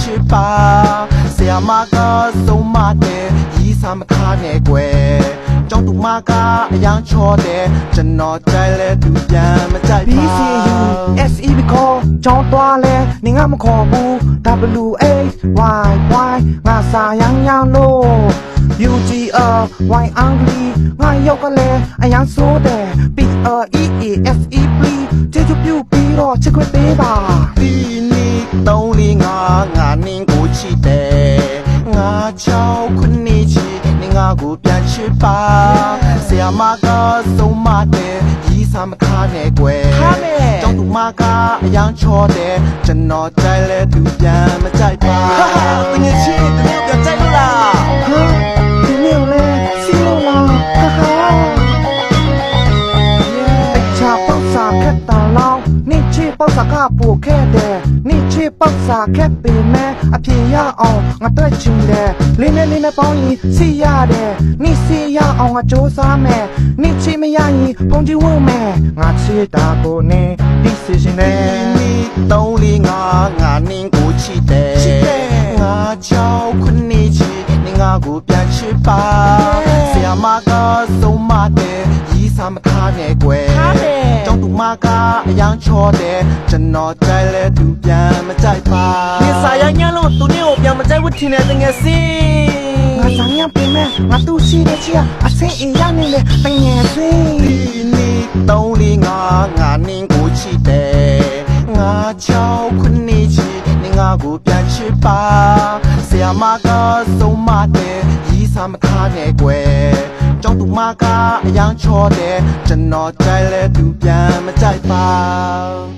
吃吧，谁马个走马的，一三么看那鬼，张杜马个样错的，真闹在了都变么在吧。BCU SE call ကြောင်းသွားလဲနေငါမခေါ်ဘူး WAYY ငါစာရမ်းရမ်းလို့ UGR Y အင်္ဂလိပ်ငါရောက်ကလည်းအရန်ဆိုးတယ် PREASE please ကျေးဇူးပြုပြီးတော့ချစ်ခွင့်ပေးပါ 第你兜里我宁过去的，我叫困你去，你我古边吃吧，谁马个走马的，一三么看那鬼，张杜马个样错的，真闹在了都变么在吧。哈哈，等你去，等你不要在了啦。ဟာဒီမျိုးလဲစီလို့လားဟာဟာတခြားပေါက်စာခက်တာလောက်နေ့ချေပေါက်စာကပိုခဲ့တယ်နေ့ချေပေါက်စာခက်ပေမဲ့အပြေရအောင်ငါတွေ့ချင်တယ်လင်းနဲ့ပေါင်းရင်စီရတယ်နေ့စီရအောင်ငါစူးစမ်းမယ်နေ့ချေမရရင်ပုံကြည့်ဝတ်မယ်ငါချေတာကိုနေဒီစီရှင်တယ် 你兜里我宁过去的，我叫困你去，你我古边吃吧，谁马个走马的，一三么看那鬼，张杜马个样错的，真闹在了都变么在吧。你啥样样咯？都你我变么在我听了这个事。ငါဆောင်ရပြင်မဲ့ငါသူ့ရှိတဲ့ချီအဆင်းအင်းရနေလေတငယ်ဆွေး 你兜里我宁过去的，我叫困你去，你我古边吃吧，谁马个走马的，一三么看那鬼，张杜马个样错的，真闹在了都变么在吧。